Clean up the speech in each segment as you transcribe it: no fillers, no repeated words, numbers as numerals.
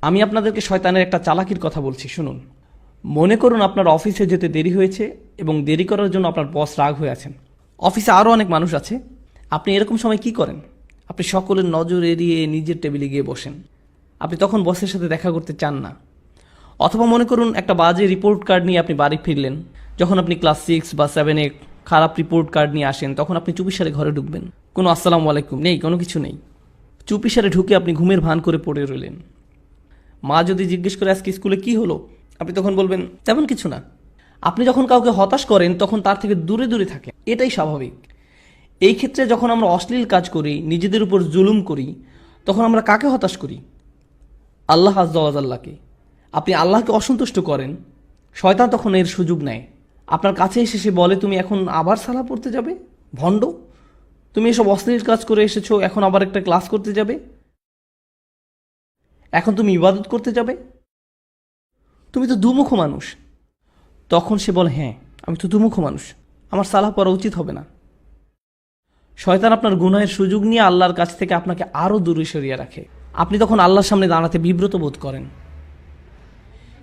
আমি আপনাদেরকে শয়তানের একটা চালাকির কথা বলছি, শুনুন। মনে করুন আপনার অফিসে যেতে দেরি হয়েছে এবং দেরি করার জন্য আপনার বস রাগ হয়ে আছেন। অফিসে আরও অনেক মানুষ আছে। আপনি এরকম সময় কি করেন? আপনি সকলের নজর এড়িয়ে নিজের টেবিলে গিয়ে বসেন। আপনি তখন বসের সাথে দেখা করতে চান না। অথবা মনে করুন একটা বাজে রিপোর্ট কার্ড নিয়ে আপনি বাড়ি ফিরলেন। যখন আপনি ক্লাস 6 বা 7-এ খারাপ রিপোর্ট কার্ড নিয়ে আসেন, তখন আপনি চুপিসারে ঘরে ঢুকবেন। কোনো আসসালামু আলাইকুম নেই, কোনো কিছু নেই। চুপিসারে ঢুকে আপনি ঘুমের ভান করে পড়ে রইলেন। মা যদি জিজ্ঞেস করে আজকে স্কুলে কি হলো, আপনি তখন বলবেন তেমন কিছু না। আপনি যখন কাউকে হতাশ করেন তখন তার থেকে দূরে দূরে থাকেন, এটাই স্বাভাবিক। এই ক্ষেত্রে যখন আমরা অশ্লীল কাজ করি, নিজেদের উপর জুলুম করি, তখন আমরা কাকে হতাশ করি? আল্লাহ আযজা ওয়া জাল্লাকে। আপনি আল্লাহকে অসন্তুষ্ট করেন, শয়তান তখন এর সুযোগ নেয়। আপনার কাছে এসে সে বলে, তুমি এখন আবার সালাহ পড়তে যাবে? ভণ্ড, তুমি এসব অশ্লীল কাজ করে এসেছো, এখন আবার একটা ক্লাস করতে যাবে? এখন তুমি ইবাদত করতে যাবে? তুমি তো দুমুখ মানুষ। তখন সে বলে, হ্যাঁ আমি তো দুমুখ মানুষ, আমার সালাহ পড়া উচিত হবে না। শয়তান আপনার গুনাহের সুযোগ নিয়ে আল্লাহর কাছ থেকে আপনাকে আরও দূরে সরিয়ে রাখে। আপনি তখন আল্লাহর সামনে দাঁড়াতে বিব্রত বোধ করেন।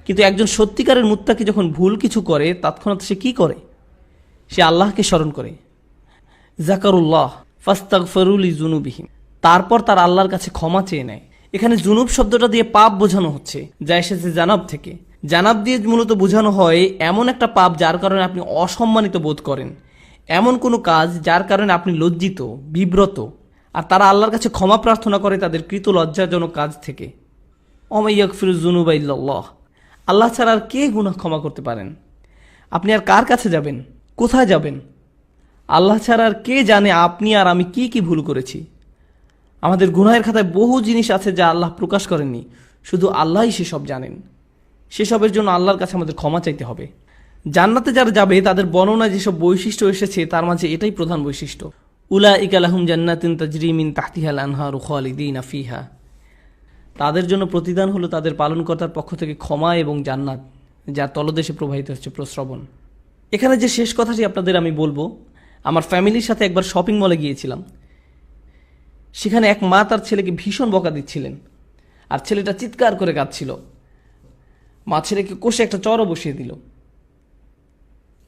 কিন্তু একজন সত্যিকারের মুত্তাকি যখন ভুল কিছু করে, তৎক্ষণাৎ সে কি করে? সে আল্লাহকে স্মরণ করে। জাকারুল্লাহ ফাস্তাগফিরু লিযুনুবিহিম, তারপর তার আল্লাহর কাছে ক্ষমা চেয়ে নেয়। এখানে জুনুব শব্দটা দিয়ে পাপ বোঝানো হচ্ছে, যা এসেছে জানাব থেকে। জানাব দিয়ে মূলত বোঝানো হয় এমন একটা পাপ যার কারণে আপনি অসম্মানিত বোধ করেন, এমন কোনো কাজ যার কারণে আপনি লজ্জিত, বিব্রত। আর তারা আল্লাহর কাছে ক্ষমা প্রার্থনা করে তাদের কৃত লজ্জাজনক কাজ থেকে। ওমা ইয়াগফিরুয যুনুবা ইল্লাল্লাহ, আল্লাহ ছাড়া আর কে গুনাহ ক্ষমা করতে পারেন? আপনি আর কার কাছে যাবেন? কোথায় যাবেন? আল্লাহ ছাড়া আর কে জানে আপনি আর আমি কি কি ভুল করেছি। আমাদের গুনাহের খাতায় বহু জিনিস আছে যা আল্লাহ প্রকাশ করেননি, শুধু আল্লাহই সেসব জানেন। সেসবের জন্য আল্লাহর কাছে আমাদের ক্ষমা চাইতে হবে। জান্নাতে যারা যাবে তাদের বর্ণনায় যেসব বৈশিষ্ট্য এসেছে তার মাঝে এটাই প্রধান বৈশিষ্ট্য। উলাইকা লাহুম জান্নাতুন তাজরি মিন তাহতিহাল আনহারু খালিদিনা ফিহা, তাদের জন্য প্রতিদান হলো তাদের পালনকর্তার পক্ষ থেকে ক্ষমা এবং জান্নাত, যার তলদেশে প্রবাহিত হচ্ছে প্রস্রবণ। এখানে যে শেষ কথাটি আপনাদের আমি বলবো, আমার ফ্যামিলির সাথে একবার শপিং মলে গিয়েছিলাম। সেখানে এক মা তার ছেলেকে ভীষণ বকা দিচ্ছিলেন, আর ছেলেটা চিৎকার করে কাঁদছিল। মা ছেলেকে কষে একটা চড়ও বসিয়ে দিল।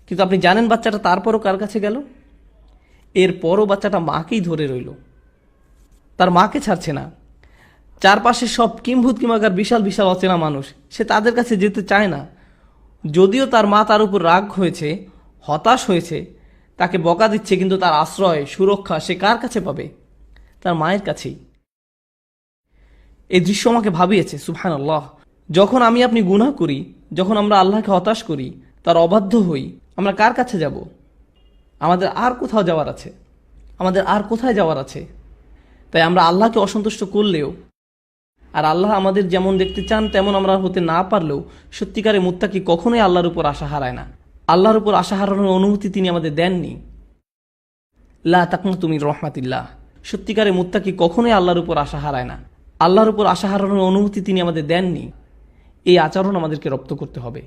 কিন্তু আপনি জানেন বাচ্চাটা তারপরও কার কাছে গেল? এরপরও বাচ্চাটা মাকেই ধরে রইল, তার মাকে ছাড়ছে না। চারপাশে সব কিম্ভূত কিমাকার বিশাল বিশাল অচেনা মানুষ, সে তাদের কাছে যেতে চায় না। যদিও তার মা তার উপর রাগ হয়েছে, হতাশ হয়েছে, তাকে বকা দিচ্ছে, কিন্তু তার আশ্রয় সুরক্ষা সে কার কাছে পাবে? তার মায়ের কাছেই। এই দৃশ্য আমাকে ভাবিয়েছে, সুবহানাল্লাহ। যখন আমি আপনি গুনাহ করি, যখন আমরা আল্লাহকে হতাশ করি, তার অবাধ্য হই, আমরা কার কাছে যাব? আমাদের আর কোথাও যাওয়ার আছে? আমাদের আর কোথায় যাওয়ার আছে? তাই আমরা আল্লাহকে অসন্তুষ্ট করলেও, আর আল্লাহ আমাদের যেমন দেখতে চান তেমন আমরা হতে না পারলেও, সত্যিকারে মুত্তাকি কখনোই আল্লাহর উপর আশা হারায় না। আল্লাহর উপর আশা হারানোর অনুমতি তিনি আমাদের দেননি। লা তাকনাতু মির রাহমাতিল্লাহ, সত্যিকারে মুত্তাকি কখনোই আল্লাহর উপর আশা হারায় না। আল্লাহর উপর আশা হারানোর অনুমতি তিনি আমাদের দেননি। এই আচরণ আমাদেরকে রপ্ত করতে হবে।